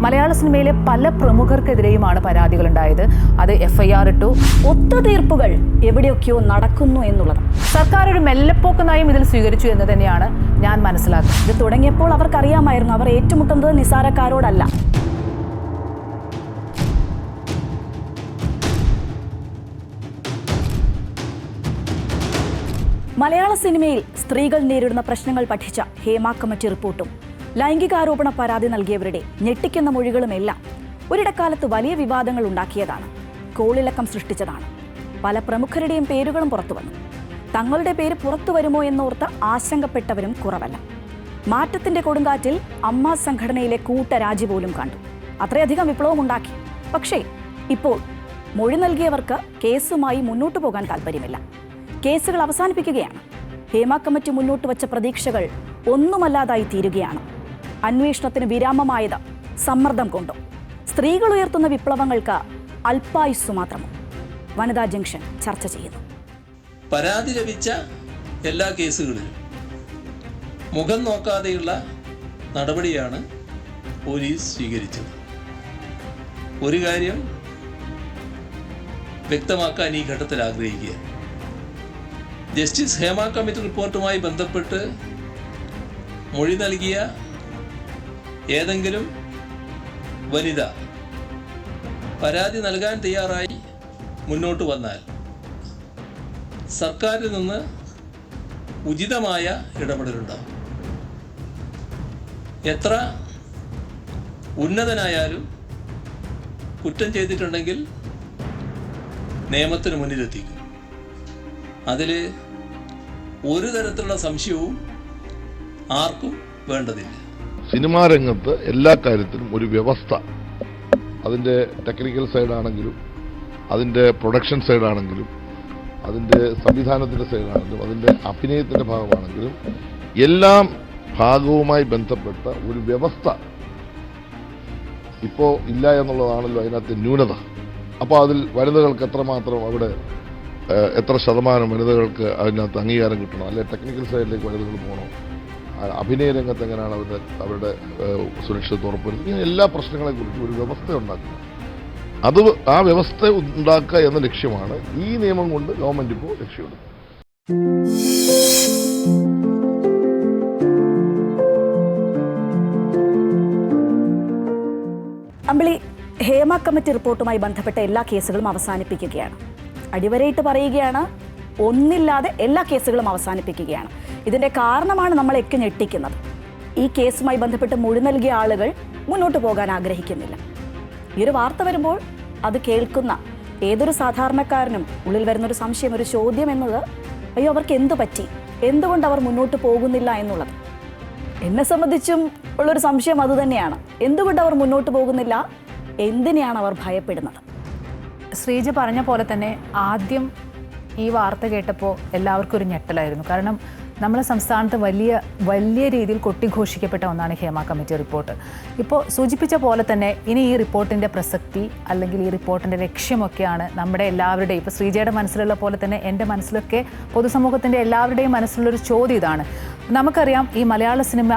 മലയാള സിനിമയിലെ പല പ്രമുഖർക്കെതിരെയുമാണ് പരാതികളുണ്ടായത്. അത് FIR ഇട്ടു. ഒത്തുതീർപ്പുകൾ എവിടെയൊക്കെയോ നടക്കുന്നു എന്നുള്ളത് സർക്കാർ ഒരു മെല്ലെപ്പോക്ക് നയം ഇതിൽ സ്വീകരിച്ചു എന്ന് തന്നെയാണ് ഞാൻ മനസ്സിലാക്കുന്നത്. ഇത് തുടങ്ങിയപ്പോൾ അവർക്കറിയാമായിരുന്നു അവർ ഏറ്റുമുട്ടുന്നത് നിസ്സാരക്കാരോടല്ല. മലയാള സിനിമയിൽ സ്ത്രീകൾ നേരിടുന്ന പ്രശ്നങ്ങൾ പഠിച്ച ഹേമ കമ്മിറ്റി റിപ്പോർട്ടും ലൈംഗികാരോപണ പരാതി നൽകിയവരുടെ ഞെട്ടിക്കുന്ന മൊഴികളുമെല്ലാം ഒരിടക്കാലത്ത് വലിയ വിവാദങ്ങൾ ഉണ്ടാക്കിയതാണ്, കോളിളക്കം സൃഷ്ടിച്ചതാണ്. പല പ്രമുഖരുടെയും പേരുകളും പുറത്തു വന്നു. തങ്ങളുടെ പേര് പുറത്തു വരുമോ എന്നോർത്ത് ആശങ്കപ്പെട്ടവരും കുറവല്ല. മാറ്റത്തിന്റെ കൊടുങ്കാറ്റിൽ അമ്മ സംഘടനയിലെ കൂട്ടരാജി പോലും കണ്ടു. അത്രയധികം വിപ്ലവമുണ്ടാക്കി. പക്ഷേ ഇപ്പോൾ മൊഴി നൽകിയവർക്ക് കേസുമായി മുന്നോട്ടു പോകാൻ താല്പര്യമില്ല. കേസുകൾ അവസാനിപ്പിക്കുകയാണ്. ഹേമ കമ്മിറ്റി മുന്നോട്ട് വച്ച പ്രതീക്ഷകൾ ഒന്നുമല്ലാതായി തീരുകയാണ്. അന്വേഷണത്തിന് വിരാമമായത് സമ്മർദ്ദം കൊണ്ടോ? സ്ത്രീകൾ ഉയർത്തുന്ന വിപ്ലവങ്ങൾക്ക് അല്പായുസ്സു മാത്രമോ? വനിതാ ജംഗ്ഷൻ ചർച്ച ചെയ്യുന്നു. പരാതി ലഭിച്ച എല്ലാ കേസുകളിലും മുഖം നോക്കാതെയുള്ള നടപടിയാണ് പോലീസ് സ്വീകരിച്ചത്. ഒരു കാര്യം വ്യക്തമാക്കാൻ ഈ ഘട്ടത്തിൽ ആഗ്രഹിക്കുക, ജസ്റ്റിസ് ഹേമ കമ്മിറ്റി റിപ്പോർട്ടുമായി ബന്ധപ്പെട്ട് മൊഴി നൽകിയ ഏതെങ്കിലും വനിത പരാതി നൽകാൻ തയ്യാറായി മുന്നോട്ട് വന്നാൽ സർക്കാരിൽ നിന്ന് ഉചിതമായ ഇടപെടലുണ്ടാകും. എത്ര ഉന്നതനായാലും കുറ്റം ചെയ്തിട്ടുണ്ടെങ്കിൽ നിയമത്തിന് മുന്നിലെത്തിക്കും. അതിൽ ഒരു തരത്തിലുള്ള സംശയവും ആർക്കും വേണ്ടതില്ല. സിനിമാ രംഗത്ത് എല്ലാ കാര്യത്തിലും ഒരു വ്യവസ്ഥ, അതിൻ്റെ ടെക്നിക്കൽ സൈഡാണെങ്കിലും അതിൻ്റെ പ്രൊഡക്ഷൻ സൈഡാണെങ്കിലും അതിൻ്റെ സംവിധാനത്തിൻ്റെ സൈഡാണെങ്കിലും അതിൻ്റെ അഭിനയത്തിൻ്റെ ഭാഗമാണെങ്കിലും എല്ലാം ഭാഗവുമായി ബന്ധപ്പെട്ട ഒരു വ്യവസ്ഥ ഇപ്പോൾ ഇല്ല എന്നുള്ളതാണല്ലോ അതിനകത്ത് ന്യൂനത. അപ്പോൾ അതിൽ വനിതകൾക്ക് എത്രമാത്രം അവിടെ എത്ര ശതമാനം വനിതകൾക്ക് അതിനകത്ത് അംഗീകാരം കിട്ടണം, അല്ലെങ്കിൽ ടെക്നിക്കൽ സൈഡിലേക്ക് വനിതകൾ പോകണോ, അഭിനയ രംഗത്ത് എങ്ങനെയാണ് അവരുടെ സുരക്ഷിതത്വം ഉറപ്പുവരുത്തുന്നത്, ഇങ്ങനെ എല്ലാ പ്രശ്നങ്ങളെക്കുറിച്ചും ഒരു വ്യവസ്ഥ ഉണ്ടാക്കുക. അത് ആ വ്യവസ്ഥ ഉണ്ടാക്കുക എന്ന ലക്ഷ്യമാണ് ഈ നിയമം കൊണ്ട് ഗവൺമെന്റ് ഇപ്പോൾ ലക്ഷ്യമിടുന്നത്. അമ്പിളി, ഹേമ കമ്മിറ്റി റിപ്പോർട്ടുമായി ബന്ധപ്പെട്ട എല്ലാ കേസുകളും അവസാനിപ്പിക്കുകയാണ്. അടിവരയിട്ട് പറയുകയാണ്, ഒന്നില്ലാതെ എല്ലാ കേസുകളും അവസാനിപ്പിക്കുകയാണ്. ഇതിൻ്റെ കാരണമാണ് നമ്മളെയൊക്കെ ഞെട്ടിക്കുന്നത്. ഈ കേസുമായി ബന്ധപ്പെട്ട് മൊഴി നൽകിയ ആളുകൾ മുന്നോട്ട് പോകാൻ ആഗ്രഹിക്കുന്നില്ല. ഈ ഒരു വാർത്ത വരുമ്പോൾ അത് കേൾക്കുന്ന ഏതൊരു സാധാരണക്കാരനും ഉള്ളിൽ വരുന്നൊരു സംശയം, ഒരു ചോദ്യം എന്നത്, അയ്യോ അവർക്ക് എന്തു പറ്റി, എന്തുകൊണ്ട് അവർ മുന്നോട്ട് പോകുന്നില്ല എന്നുള്ളത്. എന്നെ സംബന്ധിച്ചും ഉള്ളൊരു സംശയം അതുതന്നെയാണ്. എന്തുകൊണ്ട് അവർ മുന്നോട്ട് പോകുന്നില്ല, എന്തിനെയാണ് അവർ ഭയപ്പെടുന്നത്? ശ്രീജ പറഞ്ഞ പോലെ തന്നെ ആദ്യം ഈ വാർത്ത കേട്ടപ്പോൾ എല്ലാവർക്കും ഒരു ഞെട്ടലായിരുന്നു. കാരണം നമ്മുടെ സംസ്ഥാനത്ത് വലിയ രീതിയിൽ കൊട്ടിഘോഷിക്കപ്പെട്ട ഒന്നാണ് ഹേമ കമ്മിറ്റി റിപ്പോർട്ട്. ഇപ്പോൾ സൂചിപ്പിച്ച പോലെ തന്നെ ഇനി ഈ റിപ്പോർട്ടിൻ്റെ പ്രസക്തി അല്ലെങ്കിൽ ഈ റിപ്പോർട്ടിൻ്റെ ലക്ഷ്യമൊക്കെയാണ് നമ്മുടെ എല്ലാവരുടെയും, ഇപ്പോൾ ശ്രീജയുടെ മനസ്സിലുള്ള പോലെ തന്നെ എൻ്റെ മനസ്സിലൊക്കെ പൊതുസമൂഹത്തിൻ്റെ എല്ലാവരുടെയും മനസ്സിലുള്ളൊരു ചോദ്യം ഇതാണ്. നമുക്കറിയാം, ഈ മലയാള സിനിമ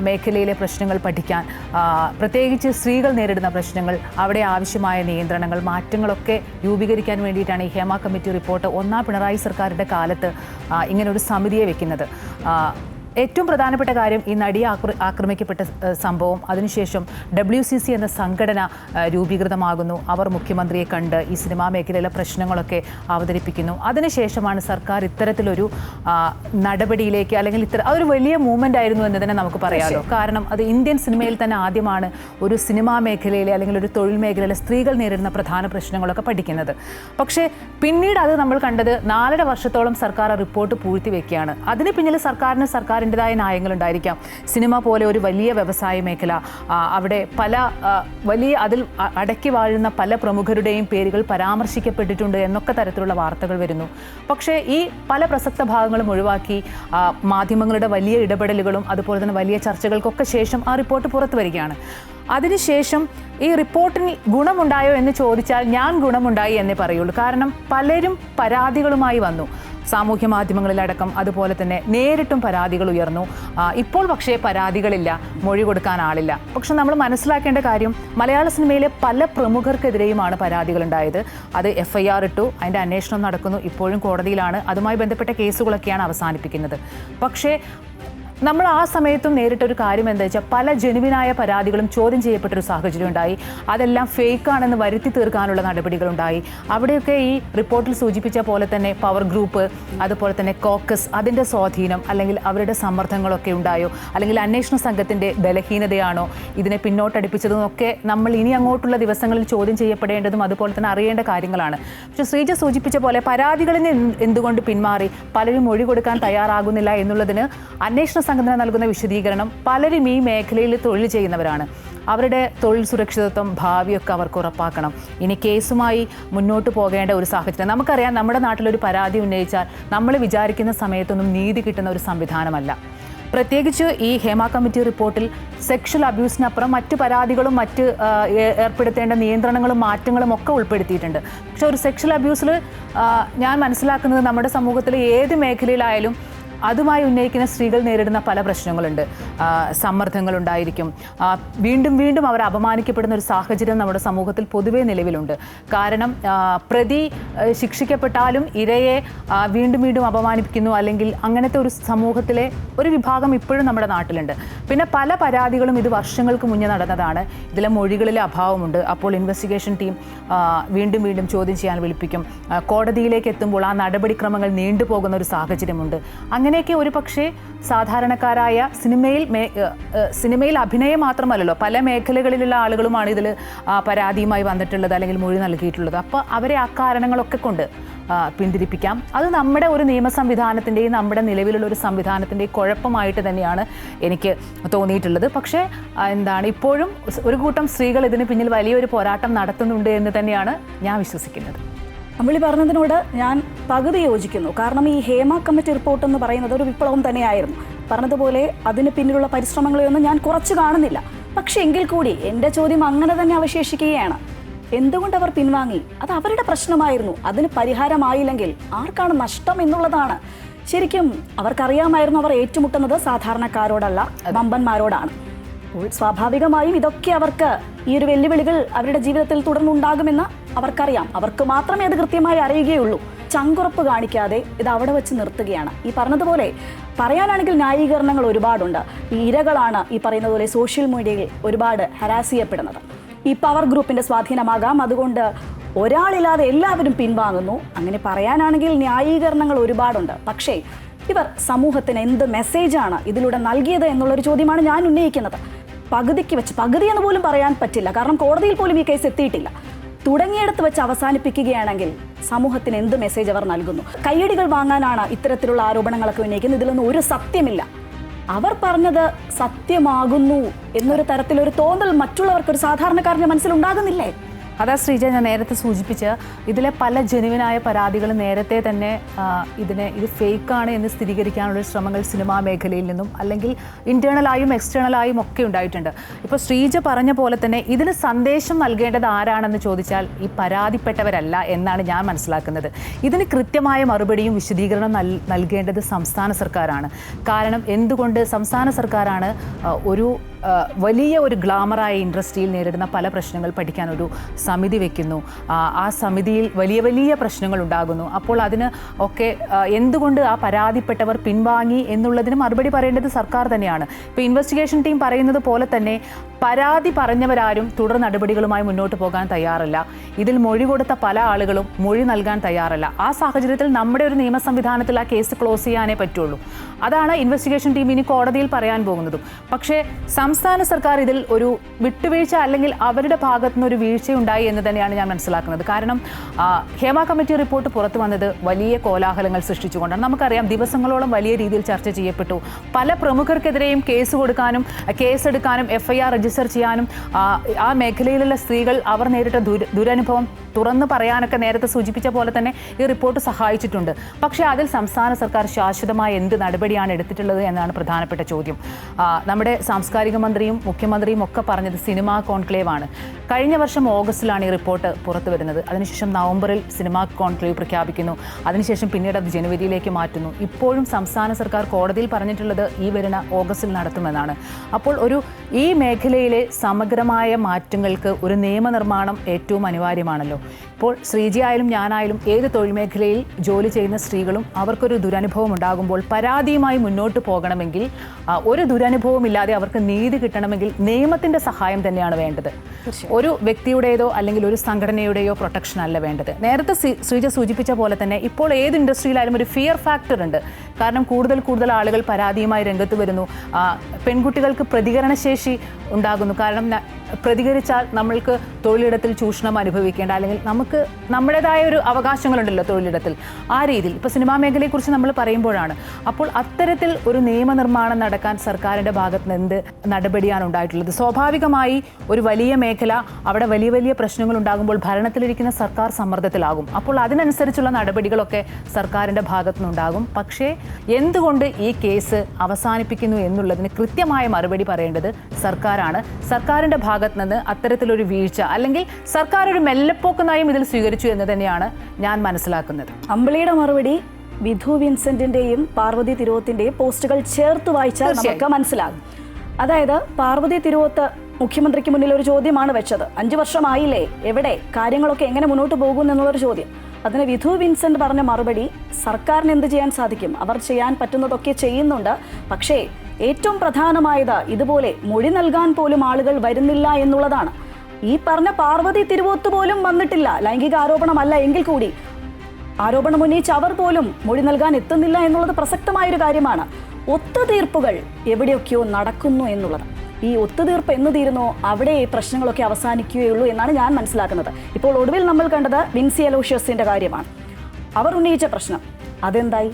മേഖലയിലെ പ്രശ്നങ്ങൾ പഠിക്കാൻ, പ്രത്യേകിച്ച് സ്ത്രീകൾ നേരിടുന്ന പ്രശ്നങ്ങൾ, അവിടെ ആവശ്യമായ നിയന്ത്രണങ്ങൾ, മാറ്റങ്ങളൊക്കെ രൂപീകരിക്കാൻ വേണ്ടിയിട്ടാണ് ഈ ഹേമ കമ്മിറ്റി റിപ്പോർട്ട് ഒന്നാം പിണറായി സർക്കാരിൻ്റെ കാലത്ത് ഇങ്ങനൊരു സമിതിയെ വെക്കുന്നത്. ഏറ്റവും പ്രധാനപ്പെട്ട കാര്യം, ഈ നടിയെ ആക്രമിക്കപ്പെട്ട സംഭവം, അതിനുശേഷം WCC എന്ന സംഘടന രൂപീകൃതമാകുന്നു. അവർ മുഖ്യമന്ത്രിയെ കണ്ട് ഈ സിനിമാ മേഖലയിലെ പ്രശ്നങ്ങളൊക്കെ അവതരിപ്പിക്കുന്നു. അതിനുശേഷമാണ് സർക്കാർ ഇത്തരത്തിലൊരു നടപടിയിലേക്ക്, അല്ലെങ്കിൽ അതൊരു വലിയ മൂവ്മെൻ്റ് ആയിരുന്നു എന്ന് തന്നെ നമുക്ക് പറയാമല്ലോ. കാരണം അത് ഇന്ത്യൻ സിനിമയിൽ തന്നെ ആദ്യമാണ് ഒരു സിനിമാ മേഖലയിലെ അല്ലെങ്കിൽ ഒരു തൊഴിൽ മേഖലയിലെ സ്ത്രീകൾ നേരിടുന്ന പ്രധാന പ്രശ്നങ്ങളൊക്കെ പഠിക്കുന്നത്. പക്ഷേ പിന്നീട് അത് നമ്മൾ കണ്ടത് 4.5 വർഷത്തോളം സർക്കാർ ആ റിപ്പോർട്ട് പൂഴ്ത്തിവെക്കുകയാണ്. അതിന് പിന്നിൽ സർക്കാരിൻ്റെതായ നയങ്ങളുണ്ടായിരിക്കാം. സിനിമ പോലെ ഒരു വലിയ വ്യവസായ മേഖല, അവിടെ പല വലിയ അതിൽ അടക്കി വാഴുന്ന പല പ്രമുഖരുടെയും പേരുകൾ പരാമർശിക്കപ്പെട്ടിട്ടുണ്ട് എന്നൊക്കെ തരത്തിലുള്ള വാർത്തകൾ വരുന്നു. പക്ഷേ ഈ പല പ്രസക്ത ഭാഗങ്ങളും ഒഴിവാക്കി മാധ്യമങ്ങളുടെ വലിയ ഇടപെടലുകളും അതുപോലെ തന്നെ വലിയ ചർച്ചകൾക്കൊക്കെ ശേഷം ആ റിപ്പോർട്ട് പുറത്തു വരികയാണ്. അതിനുശേഷം ഈ റിപ്പോർട്ടിന് ഗുണമുണ്ടായോ എന്ന് ചോദിച്ചാൽ ഞാൻ ഗുണമുണ്ടായി എന്നേ പറയുള്ളൂ. കാരണം പലരും പരാതികളുമായി വന്നു. സാമൂഹ്യ മാധ്യമങ്ങളിലടക്കം അതുപോലെ തന്നെ നേരിട്ടും പരാതികൾ ഉയർന്നു. ഇപ്പോൾ പക്ഷേ പരാതികളില്ല, മൊഴി കൊടുക്കാൻ ആളില്ല. പക്ഷെ നമ്മൾ മനസ്സിലാക്കേണ്ട കാര്യം, മലയാള സിനിമയിലെ പല പ്രമുഖർക്കെതിരെയുമാണ് പരാതികളുണ്ടായത്. അത് FIR ഇട്ടു, അതിൻ്റെ അന്വേഷണം നടക്കുന്നു, ഇപ്പോഴും കോടതിയിലാണ്, അതുമായി ബന്ധപ്പെട്ട കേസുകളൊക്കെയാണ് അവസാനിപ്പിക്കുന്നത്. പക്ഷേ നമ്മൾ ആ സമയത്തും നേരിട്ടൊരു കാര്യം എന്താ വെച്ചാൽ, പല ജെനുവിനായ പരാതികളും ചോദ്യം ചെയ്യപ്പെട്ടൊരു സാഹചര്യം ഉണ്ടായി. അതെല്ലാം ഫേക്കാണെന്ന് വരുത്തി തീർക്കാനുള്ള നടപടികളുണ്ടായി. അവിടെയൊക്കെ ഈ റിപ്പോർട്ടിൽ സൂചിപ്പിച്ച പോലെ തന്നെ പവർ ഗ്രൂപ്പ്, അതുപോലെ തന്നെ കോക്കസ്, അതിൻ്റെ സ്വാധീനം അല്ലെങ്കിൽ അവരുടെ സമ്മർദ്ദങ്ങളൊക്കെ ഉണ്ടായോ, അല്ലെങ്കിൽ അന്വേഷണ സംഘത്തിൻ്റെ ബലഹീനതയാണോ ഇതിനെ പിന്നോട്ടടിപ്പിച്ചതെന്നൊക്കെ നമ്മൾ ഇനി അങ്ങോട്ടുള്ള ദിവസങ്ങളിൽ ചോദ്യം ചെയ്യപ്പെടേണ്ടതും അതുപോലെ തന്നെ അറിയേണ്ട കാര്യങ്ങളാണ്. പക്ഷേ ശ്രീജ സൂചിപ്പിച്ച പോലെ പരാതികളിൽ നിന്ന് എന്തുകൊണ്ട് പിന്മാറി, പലരും മൊഴി കൊടുക്കാൻ തയ്യാറാകുന്നില്ല എന്നുള്ളതിന് അന്വേഷണ സംഘടന നൽകുന്ന വിശദീകരണം, പലരും ഈ മേഖലയിൽ തൊഴിൽ ചെയ്യുന്നവരാണ്. അവരുടെ തൊഴിൽ സുരക്ഷിതത്വം, ഭാവിയൊക്കെ അവർക്ക് ഉറപ്പാക്കണം. ഇനി കേസുമായി മുന്നോട്ട് പോകേണ്ട ഒരു സാഹചര്യം നമുക്കറിയാം. നമ്മുടെ നാട്ടിലൊരു പരാതി ഉന്നയിച്ചാൽ നമ്മൾ വിചാരിക്കുന്ന സമയത്തൊന്നും നീതി കിട്ടുന്ന ഒരു സംവിധാനമല്ല. പ്രത്യേകിച്ച് ഈ ഹേമ കമ്മിറ്റി റിപ്പോർട്ടിൽ സെക്ഷൽ അബ്യൂസിനപ്പുറം മറ്റ് പരാതികളും മറ്റ് ഏർപ്പെടുത്തേണ്ട നിയന്ത്രണങ്ങളും മാറ്റങ്ങളും ഒക്കെ ഉൾപ്പെടുത്തിയിട്ടുണ്ട്. പക്ഷെ ഒരു സെക്ഷൽ അബ്യൂസിൽ ഞാൻ മനസ്സിലാക്കുന്നത് നമ്മുടെ സമൂഹത്തിൽ ഏത് മേഖലയിലായാലും അതുമായി ഉന്നയിക്കുന്ന സ്ത്രീകൾ നേരിടുന്ന പല പ്രശ്നങ്ങളുണ്ട്. സമ്മർദ്ദങ്ങളുണ്ടായിരിക്കും. വീണ്ടും വീണ്ടും അവർ അപമാനിക്കപ്പെടുന്ന ഒരു സാഹചര്യം നമ്മുടെ സമൂഹത്തിൽ പൊതുവേ നിലവിലുണ്ട്. കാരണം പ്രതി ശിക്ഷിക്കപ്പെട്ടാലും ഇരയെ വീണ്ടും വീണ്ടും അപമാനിപ്പിക്കുന്നു, അല്ലെങ്കിൽ അങ്ങനത്തെ ഒരു സമൂഹത്തിലെ ഒരു വിഭാഗം ഇപ്പോഴും നമ്മുടെ നാട്ടിലുണ്ട്. പിന്നെ പല പരാതികളും ഇത് വർഷങ്ങൾക്ക് മുന്നേ നടന്നതാണ്. ഇതിലെ മൊഴികളിലെ അഭാവമുണ്ട്. അപ്പോൾ ഇൻവെസ്റ്റിഗേഷൻ ടീം വീണ്ടും വീണ്ടും ചോദ്യം ചെയ്യാൻ വിളിപ്പിക്കും. കോടതിയിലേക്ക് എത്തുമ്പോൾ ആ നടപടിക്രമങ്ങൾ നീണ്ടുപോകുന്ന ഒരു സാഹചര്യമുണ്ട്. അങ്ങനെയൊക്കെ ഒരു പക്ഷേ സാധാരണക്കാരായ സിനിമയിൽ അഭിനയം മാത്രമല്ലല്ലോ, പല മേഖലകളിലുള്ള ആളുകളുമാണ് ഇതിൽ പരാതിയുമായി വന്നിട്ടുള്ളത് അല്ലെങ്കിൽ മൊഴി നൽകിയിട്ടുള്ളത്. അപ്പോൾ അവരെ ആ കാരണങ്ങളൊക്കെ കൊണ്ട് പിന്തിരിപ്പിക്കാം. അത് നമ്മുടെ ഒരു നിയമ സംവിധാനത്തിൻ്റെയും നമ്മുടെ നിലവിലുള്ള ഒരു സംവിധാനത്തിൻ്റെയും കുഴപ്പമായിട്ട് തന്നെയാണ് എനിക്ക് തോന്നിയിട്ടുള്ളത്. പക്ഷേ ഇപ്പോഴും ഒരു കൂട്ടം സ്ത്രീകൾ ഇതിന് പിന്നിൽ വലിയൊരു പോരാട്ടം നടത്തുന്നുണ്ട് എന്ന് തന്നെയാണ് ഞാൻ വിശ്വസിക്കുന്നത്. അമ്പിളി പറഞ്ഞതിനോട് ഞാൻ പകുതി യോജിക്കുന്നു. കാരണം ഈ ഹേമ കമ്മിറ്റി റിപ്പോർട്ട് എന്ന് പറയുന്നത് ഒരു വിപ്ലവം തന്നെയായിരുന്നു. പറഞ്ഞതുപോലെ അതിന് പിന്നിലുള്ള പരിശ്രമങ്ങളെയൊന്നും ഞാൻ കുറച്ച് കാണുന്നില്ല. പക്ഷെ എങ്കിൽ കൂടി എൻ്റെ ചോദ്യം അങ്ങനെ തന്നെ അവശേഷിക്കുകയാണ്. എന്തുകൊണ്ട് അവർ പിൻവാങ്ങി? അത് അവരുടെ പ്രശ്നമായിരുന്നു. അതിന് പരിഹാരമായില്ലെങ്കിൽ ആർക്കാണ് നഷ്ടം എന്നുള്ളതാണ്. ശരിക്കും അവർക്കറിയാമായിരുന്നു അവർ ഏറ്റുമുട്ടുന്നത് സാധാരണക്കാരോടല്ല, വമ്പന്മാരോടാണ്. സ്വാഭാവികമായും ഇതൊക്കെ അവർക്ക്, ഈ ഒരു വെല്ലുവിളികൾ അവരുടെ ജീവിതത്തിൽ തുടർന്നുണ്ടാകുമെന്ന് അവർക്കറിയാം. അവർക്ക് മാത്രമേ അത് കൃത്യമായി അറിയുകയുള്ളൂ. ചങ്കുറപ്പ് കാണിക്കാതെ ഇത് അവിടെ വെച്ച് നിർത്തുകയാണ്. ഈ പറഞ്ഞതുപോലെ പറയാനാണെങ്കിൽ ന്യായീകരണങ്ങൾ ഒരുപാടുണ്ട്. ഈ ഇരകളാണ് ഈ പറയുന്ന പോലെ സോഷ്യൽ മീഡിയയിൽ ഒരുപാട് ഹരാസ് ചെയ്യപ്പെടുന്നത്. ഈ പവർ ഗ്രൂപ്പിന്റെ സ്വാധീനമാകാം, അതുകൊണ്ട് ഒരാളില്ലാതെ എല്ലാവരും പിൻവാങ്ങുന്നു. അങ്ങനെ പറയാനാണെങ്കിൽ ന്യായീകരണങ്ങൾ ഒരുപാടുണ്ട്. പക്ഷേ ഇവർ സമൂഹത്തിന് എന്ത് മെസ്സേജാണ് ഇതിലൂടെ നൽകിയത് എന്നുള്ളൊരു ചോദ്യമാണ് ഞാൻ ഉന്നയിക്കുന്നത്. പകുതിക്ക് വെച്ച്, പകുതി എന്ന് പോലും പറയാൻ പറ്റില്ല, കാരണം കോടതിയിൽ പോലും ഈ കേസ് എത്തിയിട്ടില്ല. തുടങ്ങിയെടുത്ത് വെച്ച് അവസാനിപ്പിക്കുകയാണെങ്കിൽ സമൂഹത്തിന് എന്ത് മെസ്സേജ് അവർ നൽകുന്നു? കയ്യടികൾ വാങ്ങാനാണ് ഇത്തരത്തിലുള്ള ആരോപണങ്ങളൊക്കെ ഉന്നയിക്കുന്നത്. ഇതിലൊന്നും ഒരു സത്യമില്ല. അവർ പറഞ്ഞത് സത്യമാകുന്നു എന്നൊരു തരത്തിലൊരു തോന്നൽ മറ്റുള്ളവർക്ക്, ഒരു സാധാരണക്കാരൻ്റെ മനസ്സിലുണ്ടാകുന്നില്ലേ? അതാ ശ്രീജ ഞാൻ നേരത്തെ സൂചിപ്പിച്ച ഇതിലെ പല ജെനുവിനായ പരാതികൾ നേരത്തെ തന്നെ ഇത് ഫേക്കാണ് എന്ന് സ്ഥിരീകരിക്കാനുള്ള ശ്രമങ്ങൾ സിനിമാ മേഖലയിൽ നിന്നും അല്ലെങ്കിൽ ഇന്റേണലായും എക്സ്റ്റേണലായും ഒക്കെ ഉണ്ടായിട്ടുണ്ട്. ഇപ്പോൾ ശ്രീജ പറഞ്ഞ പോലെ തന്നെ ഇതിന് സന്ദേശം നൽകേണ്ടത് ആരാണെന്ന് ചോദിച്ചാൽ ഈ പരാതിപ്പെട്ടവരല്ല എന്നാണ് ഞാൻ മനസ്സിലാക്കുന്നത്. ഇതിന് കൃത്യമായ മറുപടിയും വിശദീകരണം നൽകേണ്ടത് സംസ്ഥാന സർക്കാരാണ്. കാരണം എന്തുകൊണ്ട് സംസ്ഥാന സർക്കാരാണ് വലിയ ഒരു ഗ്ലാമറായ ഇൻഡസ്ട്രിയിൽ നേരിടുന്ന പല പ്രശ്നങ്ങൾ പഠിക്കാൻ ഒരു സമിതി വെക്കുന്നു. ആ സമിതിയിൽ വലിയ വലിയ പ്രശ്നങ്ങൾ ഉണ്ടാകുന്നു. അപ്പോൾ അതിന് ഒക്കെ എന്തുകൊണ്ട് ആ പരാതിപ്പെട്ടവർ പിൻവാങ്ങി എന്നുള്ളതിന് മറുപടി പറയേണ്ടത് സർക്കാർ തന്നെയാണ്. ഇപ്പോൾ ഇൻവെസ്റ്റിഗേഷൻ ടീം പറയുന്നത് പോലെ തന്നെ പരാതി പറഞ്ഞവരാരും തുടർ നടപടികളുമായി മുന്നോട്ട് പോകാൻ തയ്യാറല്ല. ഇതിൽ മൊഴി കൊടുത്ത പല ആളുകളും മൊഴി നൽകാൻ തയ്യാറല്ല. ആ സാഹചര്യത്തിൽ നമ്മുടെ ഒരു നിയമ സംവിധാനത്തിൽ ആ കേസ് ക്ലോസ് ചെയ്യാനേ പറ്റുള്ളൂ. അതാണ് ഇൻവെസ്റ്റിഗേഷൻ ടീം ഇനി കോടതിയിൽ പറയാൻ പോകുന്നതും. പക്ഷേ സംസ്ഥാന സർക്കാർ ഇതിൽ ഒരു വിട്ടുവീഴ്ച അല്ലെങ്കിൽ അവരുടെ ഭാഗത്തുനിന്ന് ഒരു വീഴ്ചയുണ്ടായി എന്ന് തന്നെയാണ് ഞാൻ മനസ്സിലാക്കുന്നത്. കാരണം ഹേമ കമ്മിറ്റി റിപ്പോർട്ട് പുറത്തു വന്നത് വലിയ കോലാഹലങ്ങൾ സൃഷ്ടിച്ചുകൊണ്ടാണ്. നമുക്കറിയാം ദിവസങ്ങളോളം വലിയ രീതിയിൽ ചർച്ച ചെയ്യപ്പെട്ടു. പല പ്രമുഖർക്കെതിരെയും കേസെടുക്കാനും FIR രജിസ്റ്റർ ചെയ്യാനും ആ മേഖലയിലുള്ള സ്ത്രീകൾ അവർ നേരിട്ട ദുരനുഭവം തുറന്നു പറയാനൊക്കെ നേരത്തെ സൂചിപ്പിച്ച പോലെ തന്നെ ഈ റിപ്പോർട്ട് സഹായിച്ചിട്ടുണ്ട്. പക്ഷേ അതിൽ സംസ്ഥാന സർക്കാർ ശാശ്വതമായ എന്ത് നടപടിയാണ് എടുത്തിട്ടുള്ളത് എന്നാണ് പ്രധാനപ്പെട്ട ചോദ്യം. നമ്മുടെ സാംസ്കാരിക മന്ത്രിയും മുഖ്യമന്ത്രിയും ഒക്കെ പറഞ്ഞത് സിനിമാ കോൺക്ലേവ് ആണ്. കഴിഞ്ഞ വർഷം ഓഗസ്റ്റിൽ മാർച്ചിലാണ് ഈ റിപ്പോർട്ട് പുറത്തു വരുന്നത്. അതിനുശേഷം നവംബറിൽ സിനിമാ കോൺക്ലേവ് പ്രഖ്യാപിക്കുന്നു. അതിനുശേഷം പിന്നീട് അത് ജനുവരിയിലേക്ക് മാറ്റുന്നു. ഇപ്പോഴും സംസ്ഥാന സർക്കാർ കോടതിയിൽ പറഞ്ഞിട്ടുള്ളത് ഈ വരുന്ന ഓഗസ്റ്റിൽ നടത്തുമെന്നാണ്. അപ്പോൾ ഈ മേഖലയിലെ സമഗ്രമായ മാറ്റങ്ങൾക്ക് ഒരു നിയമനിർമ്മാണം ഏറ്റവും അനിവാര്യമാണല്ലോ. ഇപ്പോൾ ശ്രീജി ആയാലും ഞാനായാലും ഏത് തൊഴിൽ മേഖലയിൽ ജോലി ചെയ്യുന്ന സ്ത്രീകളും അവർക്കൊരു ദുരനുഭവം ഉണ്ടാകുമ്പോൾ പരാതിയുമായി മുന്നോട്ട് പോകണമെങ്കിൽ ഒരു ദുരനുഭവം ഇല്ലാതെ അവർക്ക് നീതി കിട്ടണമെങ്കിൽ നിയമത്തിൻ്റെ സഹായം തന്നെയാണ് വേണ്ടത്. ഒരു വ്യക്തിയുടേതോ അല്ലെങ്കിൽ ഒരു സംഘടനയുടെയോ പ്രൊട്ടക്ഷൻ അല്ല വേണ്ടത്. നേരത്തെ ശ്രീജ സൂചിപ്പിച്ച പോലെ തന്നെ ഇപ്പോൾ ഏത് ഇൻഡസ്ട്രിയിലായാലും ഒരു ഫിയർ ഫാക്ടർ ഉണ്ട്. കാരണം കൂടുതൽ ആളുകൾ പരാതിയുമായി രംഗത്ത് വരുന്നു. പെൺകുട്ടികൾക്ക് പ്രതികരണശേഷി ഉണ്ടാകുന്നു. കാരണം പ്രതികരിച്ചാൽ നമ്മൾക്ക് തൊഴിലിടത്തിൽ ചൂഷണം അനുഭവിക്കേണ്ട, അല്ലെങ്കിൽ നമുക്ക് നമ്മുടേതായ ഒരു അവകാശങ്ങളുണ്ടല്ലോ തൊഴിലിടത്തിൽ. ആ രീതിയിൽ ഇപ്പോൾ സിനിമാ മേഖലയെക്കുറിച്ച് നമ്മൾ പറയുമ്പോഴാണ്. അപ്പോൾ അത്തരത്തിൽ ഒരു നിയമനിർമ്മാണം നടക്കാൻ സർക്കാരിൻ്റെ ഭാഗത്ത് നിന്ന് എന്ത് നടപടിയാണ് ഉണ്ടായിട്ടുള്ളത്? സ്വാഭാവികമായി ഒരു വലിയ മേഖല, അവിടെ വലിയ പ്രശ്നങ്ങൾ ഉണ്ടാകുമ്പോൾ ഭരണത്തിലിരിക്കുന്ന സർക്കാർ സമ്മർദ്ദത്തിലാകും. അപ്പോൾ അതിനനുസരിച്ചുള്ള നടപടികളൊക്കെ സർക്കാരിൻ്റെ ഭാഗത്തു നിന്നുണ്ടാകും. പക്ഷേ എന്തുകൊണ്ട് ഈ കേസ് അവസാനിപ്പിക്കുന്നു എന്നുള്ളതിന് കൃത്യമായ മറുപടി പറയേണ്ടത് സർക്കാരാണ്. സർക്കാരിൻ്റെ ഭാഗത്ത് നിന്ന് അത്തരത്തിലൊരു വീഴ്ച അല്ലെങ്കിൽ സർക്കാർ ഒരു മെല്ലെപ്പോക്ക് നയം ഇതിൽ സ്വീകരിച്ചു എന്ന് തന്നെയാണ് ഞാൻ മനസ്സിലാക്കുന്നത്. അമ്പിളിയുടെ മറുപടി വിധു വിൻസെന്റിന്റെയും പാർവതി തിരുവോത്തിന്റെയും പോസ്റ്റുകൾ ചേർത്ത് വായിച്ചാൽ നമുക്ക് മനസ്സിലാകും. അതായത് പാർവതി തിരുവോത്ത് മുഖ്യമന്ത്രിക്ക് മുന്നിൽ ഒരു ചോദ്യമാണ് വെച്ചത്. 5 വർഷമായില്ലേ, എവിടെ കാര്യങ്ങളൊക്കെ എങ്ങനെ മുന്നോട്ട് പോകും എന്നുള്ളൊരു ചോദ്യം. അതിന് വിധു വിൻസെന്റ് പറഞ്ഞ മറുപടി സർക്കാരിന് എന്ത് ചെയ്യാൻ സാധിക്കും, അവർ ചെയ്യാൻ പറ്റുന്നതൊക്കെ ചെയ്യുന്നുണ്ട്. പക്ഷേ ഏറ്റവും പ്രധാനമായത് ഇതുപോലെ മൊഴി നൽകാൻ പോലും ആളുകൾ വരുന്നില്ല എന്നുള്ളതാണ്. ഈ പറഞ്ഞ പാർവതി തിരുവോത്ത് പോലും വന്നിട്ടില്ല. ലൈംഗിക ആരോപണമല്ല എങ്കിൽ കൂടി ആരോപണം ഉന്നയിച്ച് അവർ പോലും മൊഴി നൽകാൻ എത്തുന്നില്ല എന്നുള്ളത് പ്രസക്തമായൊരു കാര്യമാണ്. ഒത്തുതീർപ്പുകൾ എവിടെയൊക്കെയോ നടക്കുന്നു എന്നുള്ളത്. ഈ ഒത്തുതീർപ്പ് എന്ന് തീരുന്നോ അവിടെ ഈ പ്രശ്നങ്ങളൊക്കെ അവസാനിക്കുകയുള്ളൂ എന്നാണ് ഞാൻ മനസ്സിലാക്കുന്നത്. ഇപ്പോൾ ഒടുവിൽ നമ്മൾ കണ്ടത് വിൻസി അലോഷ്യസിന്റെ കാര്യമാണ്. അവർ ഉന്നയിച്ച പ്രശ്നം അതെന്തായി?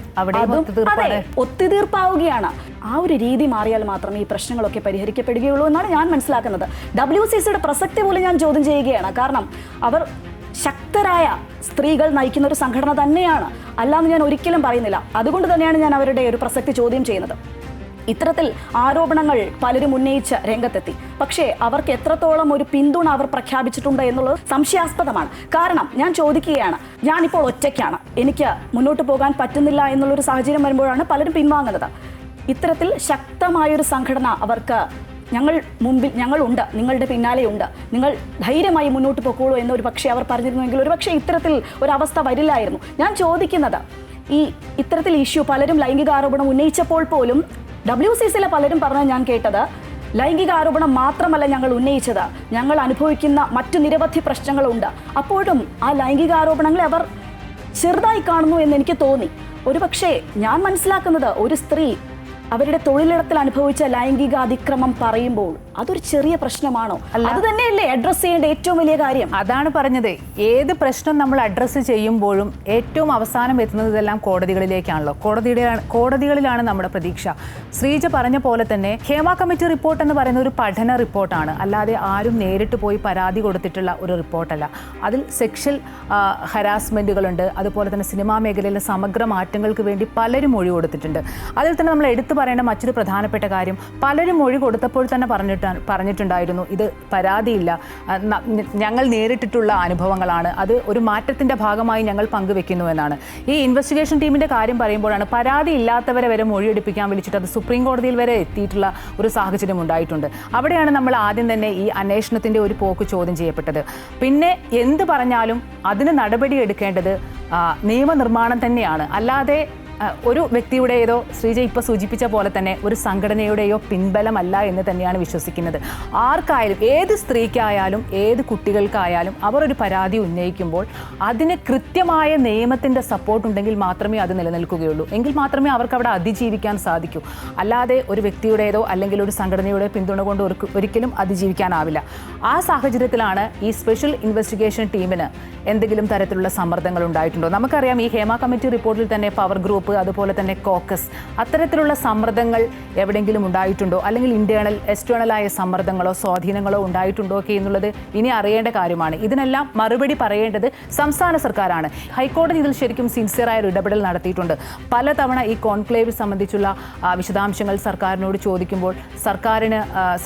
ഒത്തുതീർപ്പാവുകയാണ്. ആ ഒരു രീതി മാറിയാൽ മാത്രമേ ഈ പ്രശ്നങ്ങളൊക്കെ പരിഹരിക്കപ്പെടുകയുള്ളൂ എന്നാണ് ഞാൻ മനസ്സിലാക്കുന്നത്. WCCയുടെ പ്രസക്തി പോലും ഞാൻ ചോദ്യം ചെയ്യുകയാണ്. കാരണം അവർ ശക്തരായ സ്ത്രീകൾ നയിക്കുന്ന ഒരു സംഘടന തന്നെയാണ്, അല്ലാന്ന് ഞാൻ ഒരിക്കലും പറയുന്നില്ല. അതുകൊണ്ട് തന്നെയാണ് ഞാൻ അവരുടെ ഒരു പ്രസക്തി ചോദ്യം ചെയ്യുന്നത്. ഇത്തരത്തിൽ ആരോപണങ്ങൾ പലരും ഉന്നയിച്ച് രംഗത്തെത്തി. പക്ഷേ അവർക്ക് എത്രത്തോളം ഒരു പിന്തുണ അവർ പ്രഖ്യാപിച്ചിട്ടുണ്ട് എന്നുള്ളത് സംശയാസ്പദമാണ്. കാരണം ഞാൻ ചോദിക്കുകയാണ്, ഞാനിപ്പോൾ ഒറ്റയ്ക്കാണ്, എനിക്ക് മുന്നോട്ട് പോകാൻ പറ്റുന്നില്ല എന്നുള്ളൊരു സാഹചര്യം വരുമ്പോഴാണ് പലരും പിൻവാങ്ങുന്നത്. ഇത്തരത്തിൽ ശക്തമായൊരു സംഘടന അവർക്ക് ഞങ്ങളുണ്ട്, നിങ്ങളുടെ പിന്നാലെയുണ്ട്, നിങ്ങൾ ധൈര്യമായി മുന്നോട്ട് പോയിക്കോളൂ എന്നൊരു പക്ഷേ അവർ പറഞ്ഞിരുന്നുവെങ്കിൽ ഒരു പക്ഷേ ഇത്തരത്തിൽ ഒരവസ്ഥ വരില്ലായിരുന്നു. ഞാൻ ചോദിക്കുന്നത്, ഇത്തരത്തിൽ ഇഷ്യൂ പലരും ലൈംഗിക ആരോപണം ഉന്നയിച്ചപ്പോൾ പോലും WCCയിലെ പലരും പറഞ്ഞത് ഞാൻ കേട്ടത്, ലൈംഗിക ആരോപണം മാത്രമല്ല ഞങ്ങൾ ഉന്നയിച്ചത്, ഞങ്ങൾ അനുഭവിക്കുന്ന മറ്റു നിരവധി പ്രശ്നങ്ങളുണ്ട്. അപ്പോഴും ആ ലൈംഗിക ആരോപണങ്ങളെ അവർ ചെറുതായി കാണുന്നു എന്ന് എനിക്ക് തോന്നി. ഒരു പക്ഷേ ഞാൻ മനസ്സിലാക്കുന്നത്, ഒരു സ്ത്രീ അവരുടെ തൊഴിലിടത്തിൽ അനുഭവിച്ച ലൈംഗിക അതിക്രമം പറയുമ്പോൾ അതൊരു ചെറിയ പ്രശ്നമാണോ? അത് തന്നെയല്ലേ അഡ്രസ്സ് ചെയ്യേണ്ട ഏറ്റവും വലിയ കാര്യം? അതാണ് പറഞ്ഞത്. ഏത് പ്രശ്നം നമ്മൾ അഡ്രസ്സ് ചെയ്യുമ്പോഴും ഏറ്റവും അവസാനം എത്തുന്നത് ഇതെല്ലാം കോടതികളിലേക്കാണല്ലോ. കോടതികളിലാണ് നമ്മുടെ പ്രതീക്ഷ. ശ്രീജ പറഞ്ഞ പോലെ തന്നെ ഹേമ കമ്മിറ്റി റിപ്പോർട്ട് എന്ന് പറയുന്ന ഒരു പഠന റിപ്പോർട്ടാണ്, അല്ലാതെ ആരും നേരിട്ട് പോയി പരാതി കൊടുത്തിട്ടുള്ള ഒരു റിപ്പോർട്ടല്ല. അതിൽ സെക്ഷൽ ഹരാസ്മെന്റുകളുണ്ട്. അതുപോലെ തന്നെ സിനിമാ മേഖലയിലെ സമഗ്ര മാറ്റങ്ങൾക്ക് വേണ്ടി പലരും മൊഴി കൊടുത്തിട്ടുണ്ട്. അതിൽ തന്നെ നമ്മൾ എടുത്തു പറയേണ്ട മറ്റൊരു പ്രധാനപ്പെട്ട കാര്യം, പലരും മൊഴി കൊടുത്തപ്പോൾ തന്നെ പറഞ്ഞിട്ടുണ്ടായിരുന്നു, ഇത് പരാതിയില്ല, ഞങ്ങൾ നേരിട്ടിട്ടുള്ള അനുഭവങ്ങളാണ്, അത് ഒരു മാറ്റത്തിൻ്റെ ഭാഗമായി ഞങ്ങൾ പങ്കുവെക്കുന്നു എന്നാണ്. ഈ ഇൻവെസ്റ്റിഗേഷൻ ടീമിൻ്റെ കാര്യം പറയുമ്പോഴാണ് പരാതി ഇല്ലാത്തവരെ വരെ മൊഴിയെടുപ്പിക്കാൻ വിളിച്ചിട്ട് അത് സുപ്രീം കോടതിയിൽ വരെ എത്തിയിട്ടുള്ള ഒരു സാഹചര്യം ഉണ്ടായിട്ടുണ്ട്. അവിടെയാണ് നമ്മൾ ആദ്യം തന്നെ ഈ അന്വേഷണത്തിൻ്റെ ഒരു പോക്ക് ചോദ്യം ചെയ്യപ്പെട്ടത്. പിന്നെ എന്ത് പറഞ്ഞാലും അതിന് നടപടി എടുക്കേണ്ടത് നിയമനിർമ്മാണം തന്നെയാണ്, അല്ലാതെ ഒരു വ്യക്തിയുടേതോ ശ്രീജ ഇപ്പോൾ സൂചിപ്പിച്ച പോലെ തന്നെ ഒരു സംഘടനയുടെയോ പിൻബലമല്ല എന്ന് തന്നെയാണ് വിശ്വസിക്കുന്നത്. ആർക്കായാലും, ഏത് സ്ത്രീക്കായാലും ഏത് കുട്ടികൾക്കായാലും അവർ ഒരു പരാതി ഉന്നയിക്കുമ്പോൾ അതിന് കൃത്യമായ നിയമത്തിൻ്റെ സപ്പോർട്ട് ഉണ്ടെങ്കിൽ മാത്രമേ അത് നിലനിൽക്കുകയുള്ളൂ. എങ്കിൽ മാത്രമേ അവർക്ക് അവിടെ അതിജീവിക്കാൻ സാധിക്കൂ. അല്ലാതെ ഒരു വ്യക്തിയുടേതോ അല്ലെങ്കിൽ ഒരു സംഘടനയുടെ പിന്തുണ കൊണ്ട് ഒരിക്കലും അതിജീവിക്കാനാവില്ല. ആ സാഹചര്യത്തിലാണ് ഈ സ്പെഷ്യൽ ഇൻവെസ്റ്റിഗേഷൻ ടീമിന് എന്തെങ്കിലും തരത്തിലുള്ള സമ്മർദ്ദങ്ങൾ ഉണ്ടായിട്ടുണ്ടോ? നമുക്കറിയാം, ഈ ഹേമ കമ്മിറ്റി റിപ്പോർട്ടിൽ തന്നെ പവർ ഗ്രൂപ്പ്, അതുപോലെ തന്നെ കോക്കസ്, അത്തരത്തിലുള്ള സമ്മർദ്ദങ്ങൾ എവിടെയെങ്കിലും ഉണ്ടായിട്ടുണ്ടോ, അല്ലെങ്കിൽ എക്സ്റ്റേണലായ സമ്മർദ്ദങ്ങളോ സ്വാധീനങ്ങളോ ഉണ്ടായിട്ടുണ്ടോ ഒക്കെ എന്നുള്ളത് ഇനി അറിയേണ്ട കാര്യമാണ്. ഇതിനെല്ലാം മറുപടി പറയേണ്ടത് സംസ്ഥാന സർക്കാരാണ്. ഹൈക്കോടതി ഇതിൽ ശരിക്കും സിൻസിയറായ ഒരു ഇടപെടൽ നടത്തിയിട്ടുണ്ട്. പലതവണ ഈ കോൺക്ലേവ് സംബന്ധിച്ചുള്ള വിശദാംശങ്ങൾ സർക്കാരിനോട് ചോദിക്കുമ്പോൾ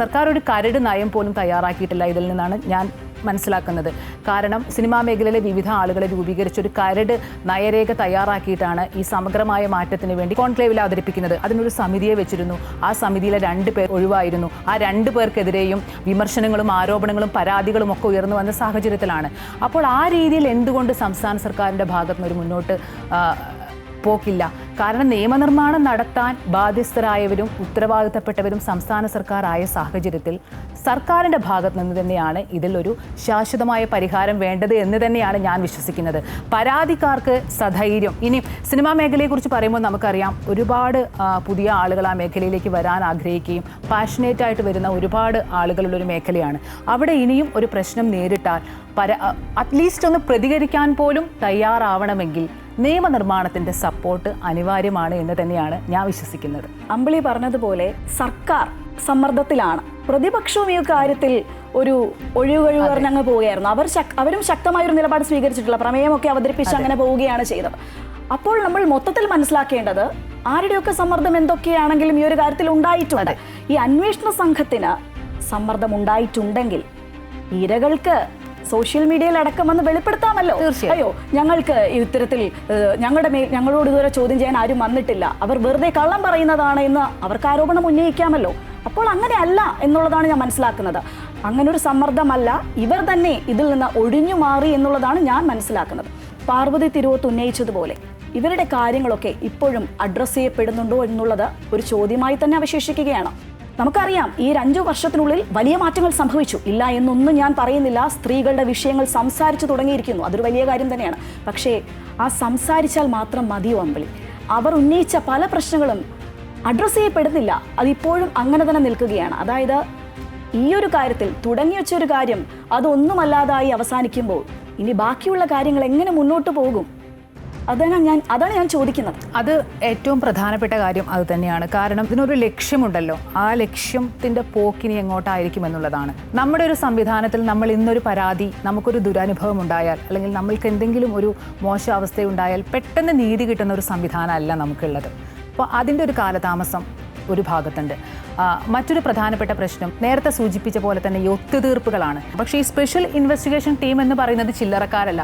സർക്കാർ ഒരു കരട് നയം പോലും തയ്യാറാക്കിയിട്ടില്ല. ഇതിൽ നിന്നാണ് ഞാൻ മനസ്സിലാക്കുന്നത്. കാരണം സിനിമാ മേഖലയിലെ വിവിധ ആളുകളെ രൂപീകരിച്ചൊരു കരട് നയരേഖ തയ്യാറാക്കിയിട്ടാണ് ഈ സമഗ്രമായ മാറ്റത്തിന് വേണ്ടി കോൺക്ലേവിൽ അവതരിപ്പിക്കുന്നത്. അതിനൊരു സമിതിയെ വെച്ചിരുന്നു. ആ സമിതിയിലെ 2 പേർ ഒഴിവായിരുന്നു. ആ 2 പേർക്കെതിരെയും വിമർശനങ്ങളും ആരോപണങ്ങളും പരാതികളും ഒക്കെ ഉയർന്നു വന്ന സാഹചര്യത്തിലാണ്. അപ്പോൾ ആ രീതിയിൽ എന്തുകൊണ്ട് സംസ്ഥാന സർക്കാരിൻ്റെ ഭാഗത്തുനിന്ന് ഒരു മുന്നോട്ട് പോക്കില്ല? കാരണം നിയമനിർമ്മാണം നടത്താൻ ബാധ്യസ്ഥരായവരും ഉത്തരവാദിത്തപ്പെട്ടവരും സംസ്ഥാന സർക്കാർ ആയ സാഹചര്യത്തിൽ സർക്കാരിൻ്റെ ഭാഗത്ത് നിന്ന് തന്നെയാണ് ഇതിലൊരു ശാശ്വതമായ പരിഹാരം വേണ്ടത് എന്ന് തന്നെയാണ് ഞാൻ വിശ്വസിക്കുന്നത്. പരാതിക്കാർക്ക് സധൈര്യം. ഇനി സിനിമാ മേഖലയെക്കുറിച്ച് പറയുമ്പോൾ നമുക്കറിയാം, ഒരുപാട് പുതിയ ആളുകൾ ആ മേഖലയിലേക്ക് വരാൻ ആഗ്രഹിക്കുകയും പാഷനേറ്റ് ആയിട്ട് വരുന്ന ഒരുപാട് ആളുകളുള്ളൊരു മേഖലയാണ്. അവിടെ ഇനിയും ഒരു പ്രശ്നം നേരിട്ടാൽ അറ്റ്ലീസ്റ്റ് ഒന്ന് പ്രതികരിക്കാൻ പോലും തയ്യാറാവണമെങ്കിൽ നിയമനിർമ്മാണത്തിൻ്റെ സപ്പോർട്ട് അനിവാര്യമാണ് എന്ന് തന്നെയാണ് ഞാൻ വിശ്വസിക്കുന്നത്. അമ്പിളി പറഞ്ഞതുപോലെ സർക്കാർ സമ്മർദ്ദത്തിലാണ്. പ്രതിപക്ഷവും ഈ കാര്യത്തിൽ ഒരു ഒഴികഴിവ് അങ്ങ് പോവുകയായിരുന്നു. അവരും ശക്തമായൊരു നിലപാട് സ്വീകരിച്ചിട്ടുള്ള പ്രമേയമൊക്കെ അവതരിപ്പിച്ച് അങ്ങനെ പോവുകയാണ് ചെയ്തത്. അപ്പോൾ നമ്മൾ മൊത്തത്തിൽ മനസ്സിലാക്കേണ്ടത് ആരുടെയൊക്കെ സമ്മർദ്ദം എന്തൊക്കെയാണെങ്കിലും ഈ ഒരു കാര്യത്തിൽ ഉണ്ടായിട്ടുണ്ട്. ഈ അന്വേഷണ സംഘത്തിന് സമ്മർദ്ദം ഉണ്ടായിട്ടുണ്ടെങ്കിൽ ഇരകൾക്ക് സോഷ്യൽ മീഡിയയിൽ അടക്കം വന്ന് വെളിപ്പെടുത്താമല്ലോ. അയ്യോ, ഞങ്ങൾക്ക് ഇത്തരത്തിൽ ഞങ്ങളോട് ഇതുവരെ ചോദ്യം ചെയ്യാൻ ആരും വന്നിട്ടില്ല, അവർ വെറുതെ കള്ളം പറയുന്നതാണ് എന്ന് അവർക്ക് ആരോപണം ഉന്നയിക്കാമല്ലോ. അപ്പോൾ അങ്ങനെയല്ല എന്നുള്ളതാണ് ഞാൻ മനസ്സിലാക്കുന്നത്. അങ്ങനൊരു സമ്മർദ്ദമല്ല, ഇവർ തന്നെ ഇതിൽ നിന്ന് ഒഴിഞ്ഞു മാറി എന്നുള്ളതാണ് ഞാൻ മനസ്സിലാക്കുന്നത്. പാർവതി തിരുവോത്ത് ഉന്നയിച്ചതുപോലെ ഇവരുടെ കാര്യങ്ങളൊക്കെ ഇപ്പോഴും അഡ്രസ്സ് ചെയ്യപ്പെടുന്നുണ്ടോ എന്നുള്ളത് ഒരു ചോദ്യമായി തന്നെ അവശേഷിക്കുകയാണ്. നമുക്കറിയാം, ഈ 5 വർഷത്തിനുള്ളിൽ വലിയ മാറ്റങ്ങൾ സംഭവിച്ചു. ഇല്ല എന്നൊന്നും ഞാൻ പറയുന്നില്ല. സ്ത്രീകളുടെ വിഷയങ്ങൾ സംസാരിച്ചു തുടങ്ങിയിരിക്കുന്നു, അതൊരു വലിയ കാര്യം തന്നെയാണ്. പക്ഷേ ആ സംസാരിച്ചാൽ മാത്രം മതിയോ അമ്പിളി? അവർ ഉന്നയിച്ച പല പ്രശ്നങ്ങളും അഡ്രസ്സ് ചെയ്യപ്പെടുന്നില്ല. അതിപ്പോഴും അങ്ങനെ തന്നെ നിൽക്കുകയാണ്. അതായത് ഈ ഒരു കാര്യത്തിൽ തുടങ്ങി വെച്ചൊരു കാര്യം അതൊന്നുമല്ലാതായി അവസാനിക്കുമ്പോൾ ഇനി ബാക്കിയുള്ള കാര്യങ്ങൾ എങ്ങനെ മുന്നോട്ട് പോകും? അതാണ് ഞാൻ ചോദിക്കുന്നത്. അത് ഏറ്റവും പ്രധാനപ്പെട്ട കാര്യം അത് തന്നെയാണ്. കാരണം ഇതിനൊരു ലക്ഷ്യമുണ്ടല്ലോ, ആ ലക്ഷ്യത്തിൻ്റെ പോക്കിനി എങ്ങോട്ടായിരിക്കും എന്നുള്ളതാണ്. നമ്മുടെ ഒരു സംവിധാനത്തിൽ നമ്മൾ ഇന്നൊരു പരാതി, നമുക്കൊരു ദുരനുഭവം ഉണ്ടായാൽ, അല്ലെങ്കിൽ നമ്മൾക്ക് എന്തെങ്കിലും ഒരു മോശാവസ്ഥയുണ്ടായാൽ പെട്ടെന്ന് നീതി കിട്ടുന്ന ഒരു സംവിധാനമല്ല നമുക്കുള്ളത്. അപ്പോൾ അതിൻ്റെ ഒരു കാലതാമസം ഒരു ഭാഗത്തുണ്ട്. മറ്റൊരു പ്രധാനപ്പെട്ട പ്രശ്നം നേരത്തെ സൂചിപ്പിച്ച പോലെ തന്നെ ഈ ഒത്തുതീർപ്പുകളാണ്. പക്ഷേ ഈ സ്പെഷ്യൽ ഇൻവെസ്റ്റിഗേഷൻ ടീം എന്ന് പറയുന്നത് ചില്ലറക്കാരല്ല.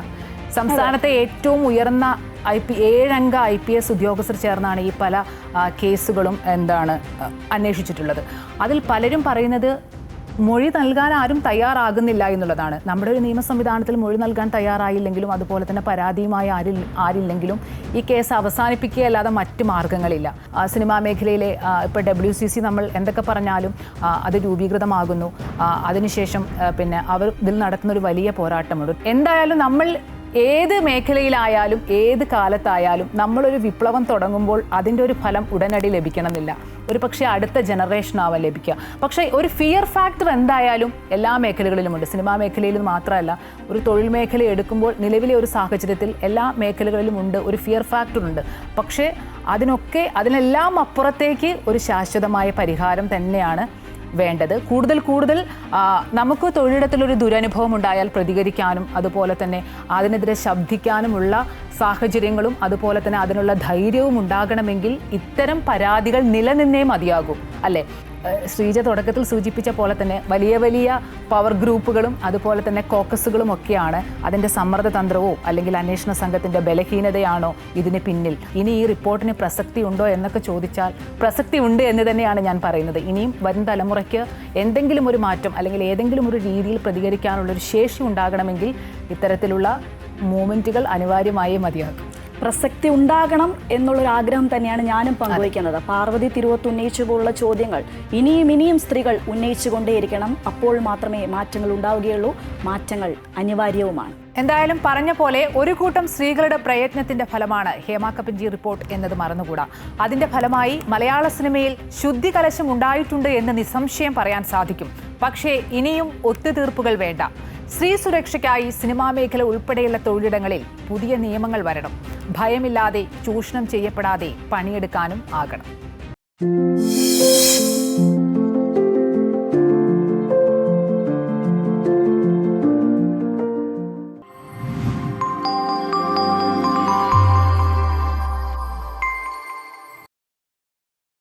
സംസ്ഥാനത്തെ ഏറ്റവും ഉയർന്ന 7 അംഗ IPS ഉദ്യോഗസ്ഥർ ചേർന്നാണ് ഈ പല കേസുകളും അന്വേഷിച്ചിട്ടുള്ളത്. അതിൽ പലരും പറയുന്നത് മൊഴി നൽകാൻ ആരും തയ്യാറാകുന്നില്ല എന്നുള്ളതാണ്. നമ്മുടെ ഒരു നിയമ സംവിധാനത്തിൽ മൊഴി നൽകാൻ തയ്യാറായില്ലെങ്കിലും അതുപോലെ തന്നെ പരാതിയുമായി ആരില്ലെങ്കിലും ഈ കേസ് അവസാനിപ്പിക്കുകയല്ലാതെ മറ്റ് മാർഗങ്ങളില്ല. സിനിമാ മേഖലയിലെ ഇപ്പോൾ WCC നമ്മൾ എന്തൊക്കെ പറഞ്ഞാലും അത് രൂപീകൃതമാകുന്നു. അതിനുശേഷം പിന്നെ അവർ ഇതിൽ നടത്തുന്നൊരു വലിയ പോരാട്ടമുണ്ട്. എന്തായാലും നമ്മൾ ഏത് മേഖലയിലായാലും ഏത് കാലത്തായാലും നമ്മളൊരു വിപ്ലവം തുടങ്ങുമ്പോൾ അതിൻ്റെ ഒരു ഫലം ഉടനടി ലഭിക്കണമെന്നില്ല. ഒരു പക്ഷേ അടുത്ത ജനറേഷനാവാൻ ലഭിക്കുക. പക്ഷേ ഒരു ഫിയർ ഫാക്ടർ എന്തായാലും എല്ലാ മേഖലകളിലുമുണ്ട്. സിനിമാ മേഖലയിൽ മാത്രമല്ല, ഒരു തൊഴിൽ മേഖല എടുക്കുമ്പോൾ നിലവിലെ ഒരു സാഹചര്യത്തിൽ എല്ലാ മേഖലകളിലും ഉണ്ട്, ഒരു ഫിയർ ഫാക്ടർ ഉണ്ട്. പക്ഷേ അതിനെല്ലാം അപ്പുറത്തേക്ക് ഒരു ശാശ്വതമായ പരിഹാരം തന്നെയാണ് വേണ്ടത്. കൂടുതൽ നമുക്ക് തൊഴിലിടത്തിലൊരു ദുരനുഭവം ഉണ്ടായാൽ പ്രതികരിക്കാനും അതുപോലെ തന്നെ അതിനെതിരെ ശബ്ദിക്കാനുമുള്ള സാഹചര്യങ്ങളും അതുപോലെ തന്നെ അതിനുള്ള ധൈര്യവും ഉണ്ടാകണമെങ്കിൽ ഇത്തരം പരാതികൾ നിലനിന്നേ മതിയാകും, അല്ലേ? ശ്രീജ തുടക്കത്തിൽ സൂചിപ്പിച്ച പോലെ തന്നെ വലിയ പവർ ഗ്രൂപ്പുകളും അതുപോലെ തന്നെ കോക്കസുകളും ഒക്കെയാണ് അതിൻ്റെ സമ്മർദ്ദതന്ത്രവോ അല്ലെങ്കിൽ അന്വേഷണ സംഘത്തിൻ്റെ ബലഹീനതയാണോ ഇതിന് പിന്നിൽ? ഇനി ഈ റിപ്പോർട്ടിന് പ്രസക്തി ഉണ്ടോ എന്നൊക്കെ ചോദിച്ചാൽ പ്രസക്തി ഉണ്ട് എന്ന് തന്നെയാണ് ഞാൻ പറയുന്നത്. ഇനിയും വരും തലമുറയ്ക്ക് എന്തെങ്കിലും ഒരു മാറ്റം അല്ലെങ്കിൽ ഏതെങ്കിലും ഒരു രീതിയിൽ പ്രതികരിക്കാനുള്ളൊരു ശേഷി ഉണ്ടാകണമെങ്കിൽ ഇത്തരത്തിലുള്ള മൂവ്മെൻറ്റുകൾ അനിവാര്യമായേ മതിയാകും. പ്രസക്തി ഉണ്ടാകണം എന്നുള്ളൊരു ആഗ്രഹം തന്നെയാണ് ഞാനും പങ്കുവയ്ക്കുന്നത്. പാർവതി തിരുവോത്ത് ഉന്നയിച്ചു പോലുള്ള ചോദ്യങ്ങൾ ഇനിയും സ്ത്രീകൾ ഉന്നയിച്ചുകൊണ്ടേയിരിക്കണം. അപ്പോൾ മാത്രമേ മാറ്റങ്ങൾ ഉണ്ടാവുകയുള്ളൂ. മാറ്റങ്ങൾ അനിവാര്യവുമാണ്. എന്തായാലും പറഞ്ഞ പോലെ ഒരു കൂട്ടം സ്ത്രീകളുടെ പ്രയത്നത്തിന്റെ ഫലമാണ് ഹേമ കമ്മിറ്റി റിപ്പോർട്ട് എന്നത് മറന്നുകൂടാ. അതിന്റെ ഫലമായി മലയാള സിനിമയിൽ ശുദ്ധി കലശം ഉണ്ടായിട്ടുണ്ട് എന്ന് നിസ്സംശയം പറയാൻ സാധിക്കും. പക്ഷേ ഇനിയും ഒത്തുതീർപ്പുകൾ വേണ്ട. സ്ത്രീ സുരക്ഷയ്ക്കായി സിനിമാ മേഖല ഉൾപ്പെടെയുള്ള തൊഴിലിടങ്ങളിൽ പുതിയ നിയമങ്ങൾ വരണം. ഭയമില്ലാതെ ചൂഷണം ചെയ്യപ്പെടാതെ പണിയെടുക്കാനും ആകണം.